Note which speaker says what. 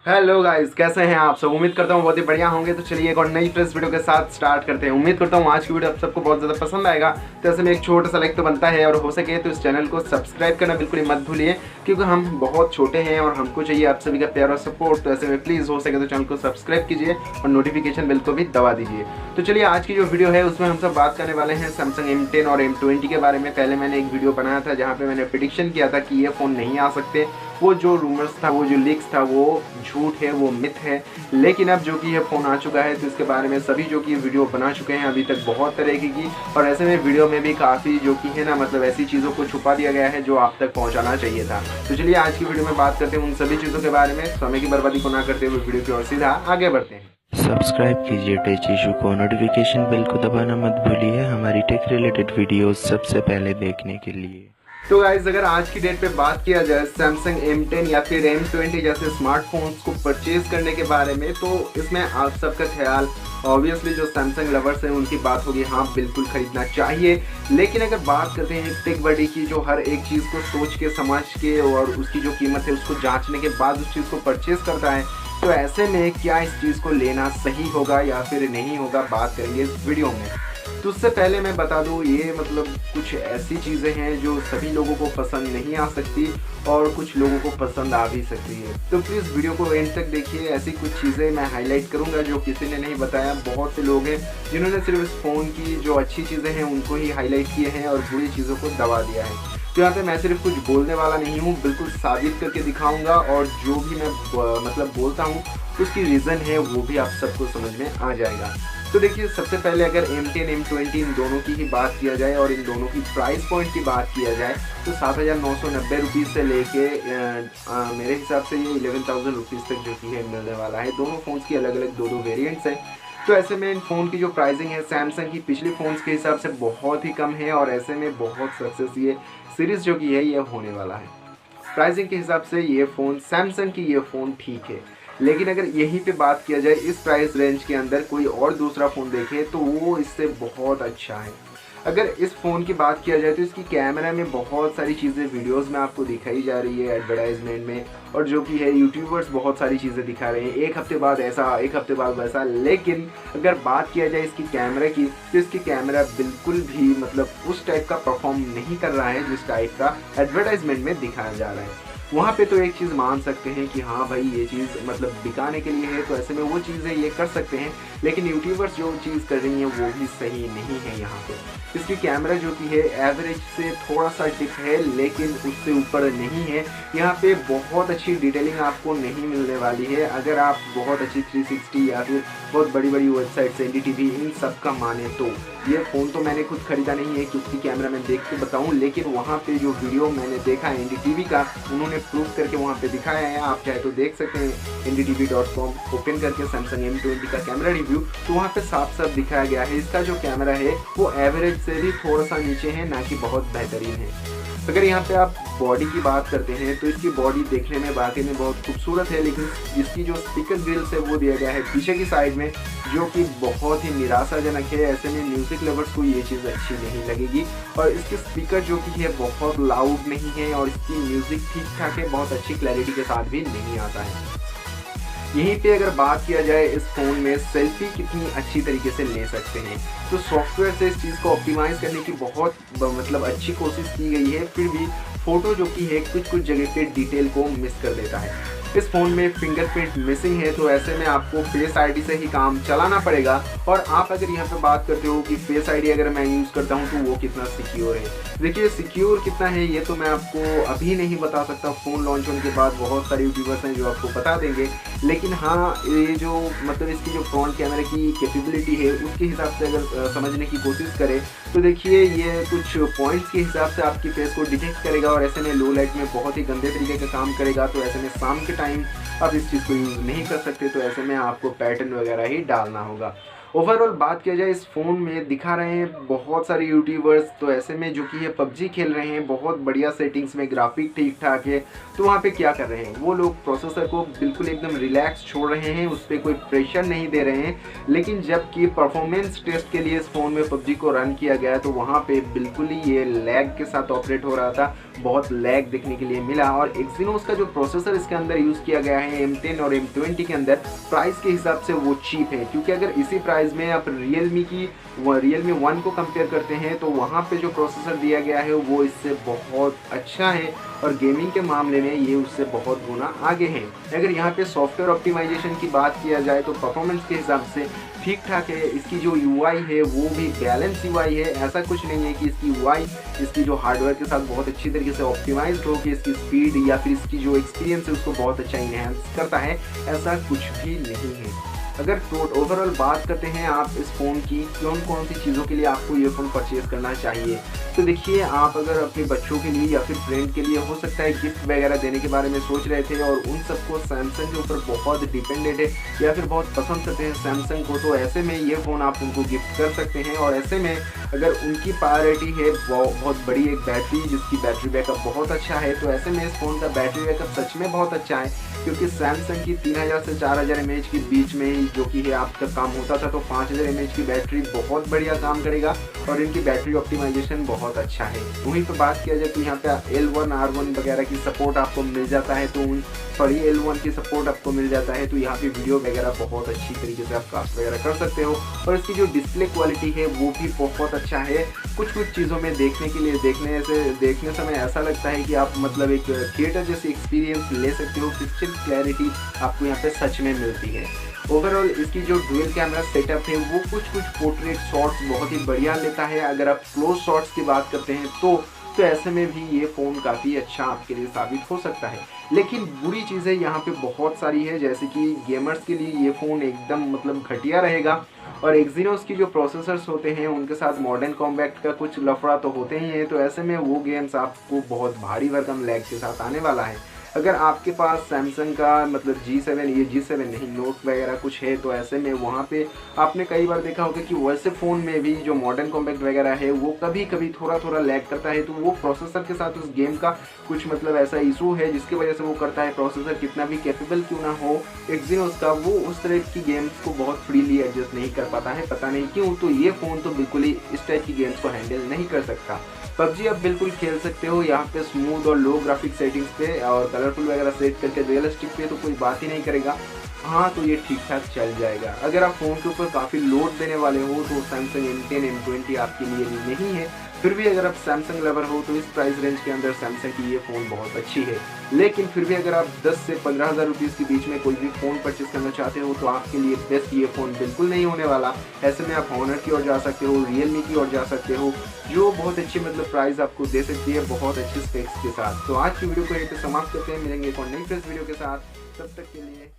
Speaker 1: Hello guys, कैसे हैं आप सब। उम्मीद करता हूँ बहुत ही बढ़िया होंगे। तो चलिए एक और नई फ्रेश वीडियो के साथ स्टार्ट करते हैं। उम्मीद करता हूँ आज की वीडियो आप सबको बहुत ज़्यादा पसंद आएगा। तो ऐसे में एक छोटा सा लाइक तो बनता है और हो सके तो इस चैनल को सब्सक्राइब करना बिल्कुल ही मत भूलिए, क्योंकि हम बहुत छोटे हैं और हमको चाहिए आप सभी का प्यार और सपोर्ट। तो ऐसे में प्लीज़ हो सके तो चैनल को सब्सक्राइब कीजिए और नोटिफिकेशन बिल को भी दबा दीजिए। तो चलिए आज की जो वीडियो है उसमें हम सब बात करने वाले हैं सैमसंग M10 और M20 के बारे में। पहले मैंने एक वीडियो बनाया था जहाँ पे मैंने प्रेडिक्शन किया था कि ये फ़ोन नहीं आ सकते। वो जो रूमर्स था, वो जो लीक्स था, वो झूठ है, वो मिथ है। लेकिन अब जो कि ये फ़ोन आ चुका है तो इसके बारे में सभी जो कि वीडियो बना चुके हैं अभी तक बहुत तरीके की। और ऐसे में वीडियो में भी काफ़ी जो कि है ना, मतलब ऐसी चीज़ों को छुपा दिया गया है जो आप तक पहुंचाना चाहिए था। तो चलिए आज की वीडियो में बात करते हैं उन सभी चीज़ों के बारे में। समय की बर्बादी को ना करते हुए वीडियो की ओर सीधा आगे बढ़ते हैं।
Speaker 2: सब्सक्राइब कीजिए टच इशू को, नोटिफिकेशन बेल को दबाना मत भूलिए हमारी टेक रिलेटेड वीडियोस सबसे पहले देखने के लिए।
Speaker 1: तो गाइज अगर आज की डेट पे बात किया जाए सैमसंग M10 या फिर M20 जैसे स्मार्टफोन्स को परचेज करने के बारे में, तो इसमें आप सबका ख्याल ऑब्वियसली जो सैमसंग लवर्स हैं उनकी बात होगी, हाँ बिल्कुल खरीदना चाहिए। लेकिन अगर बात करते हैं टेक बडी की, जो हर एक चीज़ को सोच के समझ के और उसकी जो कीमत है उसको जांचने के बाद उस चीज़ को परचेज करता है, तो ऐसे में क्या इस चीज़ को लेना सही होगा या फिर नहीं होगा, बात करेंगे इस वीडियो में। तो उससे पहले मैं बता दूं, ये मतलब कुछ ऐसी चीज़ें हैं जो सभी लोगों को पसंद नहीं आ सकती और कुछ लोगों को पसंद आ भी सकती है। तो प्लीज़ वीडियो को एंड तक देखिए। ऐसी कुछ चीज़ें मैं हाईलाइट करूंगा जो किसी ने नहीं बताया। बहुत से लोग हैं जिन्होंने सिर्फ इस फ़ोन की जो अच्छी चीज़ें हैं उनको ही हाईलाइट किए हैं और बुरी चीज़ों को दबा दिया है। तो यहाँ पे मैं सिर्फ कुछ बोलने वाला नहीं हूँ, बिल्कुल साबित करके दिखाऊंगा और जो भी मैं मतलब बोलता हूँ उसकी रीज़न है वो भी आप सबको समझ में आ जाएगा। तो देखिए, सबसे पहले अगर M10 M20 इन दोनों की ही बात किया जाए और इन दोनों की प्राइस पॉइंट की बात किया जाए तो 7,990 रुपीज़ से लेके मेरे हिसाब से ये 11,000 रुपीज़ तक जो कि है मिलने वाला है। दोनों फ़ोन्स की अलग अलग दो वेरिएंट्स हैं। तो ऐसे में इन फ़ोन की जो प्राइसिंग है सैमसंग की पिछले फ़ोन्स के हिसाब से बहुत ही कम है और ऐसे में बहुत सक्सेस ये सीरीज़ जो कि है ये होने वाला है। प्राइसिंग के हिसाब से ये फ़ोन सैमसंग की ये फ़ोन ठीक है, लेकिन अगर यहीं पे बात किया जाए इस प्राइस रेंज के अंदर कोई और दूसरा फ़ोन देखे तो वो इससे बहुत अच्छा है। अगर इस फ़ोन की बात किया जाए तो इसकी कैमरा में बहुत सारी चीज़ें वीडियोस में आपको दिखाई जा रही है एडवर्टाइजमेंट में, और जो कि है यूट्यूबर्स बहुत सारी चीज़ें दिखा रहे हैं, एक हफ्ते बाद ऐसा, एक हफ्ते बाद वैसा। लेकिन अगर बात किया जाए इसकी कैमरा की तो इसकी कैमरा बिल्कुल भी मतलब उस टाइप का परफॉर्म नहीं कर रहा है जिस टाइप का एडवर्टाइजमेंट में दिखाया जा रहा है। वहाँ पे तो एक चीज़ मान सकते हैं कि हाँ भाई ये चीज़ मतलब दिखाने के लिए है, तो ऐसे में वो चीज़ें ये कर सकते हैं। लेकिन यूट्यूबर्स जो चीज़ कर रही हैं वो भी सही नहीं है। यहाँ पे इसकी कैमरा जो कि है एवरेज से थोड़ा सा डिप है, लेकिन उससे ऊपर नहीं है। यहाँ पे बहुत अच्छी डिटेलिंग आपको नहीं मिलने वाली है। अगर आप बहुत अच्छी 360 या फिर बहुत बड़ी बड़ी वेबसाइट्स NDTV इन सब का माने तो ये फ़ोन तो मैंने खुद ख़रीदा नहीं है क्योंकि कैमरा मैं देख के बताऊँ, लेकिन वहाँ पे जो वीडियो मैंने देखा NDTV का, उन्होंने प्रूफ करके वहाँ पे दिखाया है। आप चाहे तो देख सकते हैं ndtv.com ओपन करके सैमसंग M20 का कैमरा रिव्यू, तो वहाँ पे साफ साफ दिखाया गया है इसका जो कैमरा है वो एवरेज से भी थोड़ा सा नीचे है, ना कि बहुत बेहतरीन है। अगर यहाँ पे आप बॉडी की बात करते हैं तो इसकी बॉडी देखने में वाकई में बहुत खूबसूरत है, लेकिन इसकी जो स्पीकर ग्रिल्स है वो दिया गया है पीछे की साइड में, जो कि बहुत ही निराशाजनक है। ऐसे में म्यूज़िक लवर्स को ये चीज़ अच्छी नहीं लगेगी। और इसके स्पीकर जो कि है बहुत लाउड नहीं है और इसकी म्यूज़िक ठीक ठाक है, बहुत अच्छी क्लैरिटी के साथ भी नहीं आता है। यहीं पे अगर बात किया जाए इस फ़ोन में सेल्फी कितनी अच्छी तरीके से ले सकते हैं, तो सॉफ्टवेयर से इस चीज़ को ऑप्टिमाइज़ करने की बहुत मतलब अच्छी कोशिश की गई है। फिर भी फ़ोटो जो कि है कुछ जगह पे डिटेल को मिस कर देता है। इस फ़ोन में फिंगरप्रिंट मिसिंग है, तो ऐसे में आपको फेस आईडी से ही काम चलाना पड़ेगा। और आप अगर यहाँ पे बात करते हो कि फेस आईडी अगर मैं यूज़ करता हूँ तो वो कितना सिक्योर है, देखिए सिक्योर कितना है ये तो मैं आपको अभी नहीं बता सकता। फ़ोन लॉन्च होने के बाद बहुत सारे यूट्यूबर्स हैं जो आपको बता देंगे। लेकिन हाँ, ये जो मतलब इसकी जो फ्रंट कैमरे की कैपेबिलिटी है उसके हिसाब से अगर समझने की कोशिश करें तो देखिए ये कुछ पॉइंट्स के हिसाब से आपकी फेस को डिटेक्ट करेगा और ऐसे में लो लाइट में बहुत ही गंदे तरीके का काम करेगा। तो ऐसे में शाम के टाइम आप इस चीज़ को यूज़ नहीं कर सकते, तो ऐसे में आपको पैटर्न वगैरह ही डालना होगा। ओवरऑल बात किया जाए, इस फ़ोन में दिखा रहे हैं बहुत सारे यूट्यूबर्स, तो ऐसे में जो कि ये पबजी खेल रहे हैं बहुत बढ़िया सेटिंग्स में, ग्राफिक ठीक ठाक है, तो वहाँ पे क्या कर रहे हैं वो लोग, प्रोसेसर को बिल्कुल एकदम रिलैक्स छोड़ रहे हैं, उस पर कोई प्रेशर नहीं दे रहे हैं। लेकिन जबकि परफॉर्मेंस टेस्ट के लिए इस फ़ोन में पबजी को रन किया गया तो वहाँ पे बिल्कुल ही ये लैग के साथ ऑपरेट हो रहा था, बहुत लैग देखने के लिए मिला। और एक्सिनोस का जो प्रोसेसर इसके अंदर यूज़ किया गया है M10 और M20 के अंदर, प्राइस के हिसाब से वो चीप है, क्योंकि अगर इसी प्राइस में आप Realme 1 को कंपेयर करते हैं तो वहाँ पे जो प्रोसेसर दिया गया है वो इससे बहुत अच्छा है और गेमिंग के मामले में ये उससे बहुत गुना आगे है। अगर यहाँ पे सॉफ्टवेयर ऑप्टिमाइजेशन की बात किया जाए तो परफॉर्मेंस के हिसाब से ठीक ठाक है। इसकी जो UI है वो भी बैलेंस UI है, ऐसा कुछ नहीं है कि इसकी UI इसकी जो हार्डवेयर के साथ बहुत अच्छी तरीके से ऑप्टिमाइज्ड हो कि इसकी स्पीड या फिर इसकी जो एक्सपीरियंस है उसको बहुत अच्छा इनहेंस करता है, ऐसा कुछ भी नहीं है। अगर ओवरऑल बात करते हैं आप इस फ़ोन की कौन कौन सी चीज़ों के लिए आपको ये फ़ोन परचेज़ करना चाहिए, तो देखिए, आप अगर अपने बच्चों के लिए या फिर फ्रेंड के लिए हो सकता है गिफ्ट वगैरह देने के बारे में सोच रहे थे और उन सबको सैमसंग के ऊपर बहुत डिपेंडेंट है या फिर बहुत पसंद करते हैं सैमसंग को, तो ऐसे में ये फ़ोन आप उनको गिफ्ट कर सकते हैं। और ऐसे में अगर उनकी प्रायोरिटी है बहुत बड़ी एक बैटरी जिसकी बैटरी बैकअप बहुत अच्छा है, तो ऐसे में इस फ़ोन का बैटरी बैकअप सच में बहुत अच्छा है, क्योंकि सैमसंग की 3000 से 4000 mAh के बीच में जो कि है आपका काम होता था, तो 5000 mAh की बैटरी बहुत बढ़िया काम करेगा और इनकी बैटरी ऑप्टिमाइजेशन बहुत अच्छा है। वहीं पर बात किया जाए तो यहाँ पे L1 R1 वगैरह की सपोर्ट आपको मिल जाता है, तो L1 की सपोर्ट आपको मिल जाता है, तो यहाँ पे वीडियो वगैरह बहुत अच्छी तरीके से आप कास्ट वगैरह कर सकते हो। और इसकी जो डिस्प्ले क्वालिटी है वो भी बहुत अच्छा है, कुछ चीज़ों में देखने के लिए देखने समय ऐसा लगता है कि आप मतलब एक थिएटर जैसी एक्सपीरियंस ले सकते हो, पिक्चर क्लैरिटी आपको यहाँ पे सच में मिलती है। ओवरऑल इसकी जो डुअल कैमरा सेटअप है वो कुछ पोर्ट्रेट शॉट्स बहुत ही बढ़िया लेता है। अगर आप क्लोज शॉट्स की बात करते हैं तो ऐसे में भी ये फ़ोन काफ़ी अच्छा आपके लिए साबित हो सकता है। लेकिन बुरी चीज़ें यहाँ पे बहुत सारी है, जैसे कि गेमर्स के लिए ये फ़ोन एकदम मतलब घटिया रहेगा और एक्सिनोस की जो प्रोसेसर्स होते हैं उनके साथ मॉडर्न कॉम्बैट का कुछ लफड़ा तो होते ही हैं, तो ऐसे में वो गेम्स आपको बहुत भारी भरकम लैग के साथ आने वाला है। अगर आपके पास सैमसंग का मतलब G7 नहीं नोट वगैरह कुछ है, तो ऐसे में वहाँ पे आपने कई बार देखा होगा कि वैसे फ़ोन में भी जो मॉडर्न कॉम्पैक्ट वगैरह है वो कभी कभी थोड़ा लैग करता है, तो वो प्रोसेसर के साथ उस गेम का कुछ मतलब ऐसा इशू है जिसकी वजह से वो करता है। प्रोसेसर कितना भी कैपेबल क्यों ना हो एक्सिनोस का, वो उस तरह की गेम्स को बहुत फ्रीली एडजस्ट नहीं कर पाता है, पता नहीं क्यों। तो ये फ़ोन तो बिल्कुल ही इस टाइप की गेम्स को हैंडल नहीं कर सकता। पबजी आप बिल्कुल खेल सकते हो यहाँ पे स्मूथ और लो ग्राफिक सेटिंग्स पे, और कलरफुल वगैरह सेट करके रियलिस्टिक पे तो कोई बात ही नहीं करेगा। हाँ, तो ये ठीक ठाक चल जाएगा। अगर आप फ़ोन के ऊपर काफ़ी लोड देने वाले हो तो सैमसंग M10 M20 आपके लिए नहीं है। फिर भी अगर आप सैमसंग लवर हो तो इस प्राइस रेंज के अंदर सैमसंग की ये फ़ोन बहुत अच्छी है। लेकिन फिर भी अगर आप 10 से 15,000 रुपीज़ के बीच में कोई भी फ़ोन परचेस करना चाहते हो तो आपके लिए बेस्ट ये फ़ोन बिल्कुल नहीं होने वाला। ऐसे में आप Honor की ओर जा सकते हो, Realme की ओर जा सकते हो, जो बहुत अच्छी मतलब प्राइस आपको दे सकती है बहुत अच्छे स्पेक्स के साथ। तो आज की वीडियो को यहीं पे समाप्त करते हैं, मिलेंगे एक और नई फ्रेश वीडियो के साथ, तब तक के लिए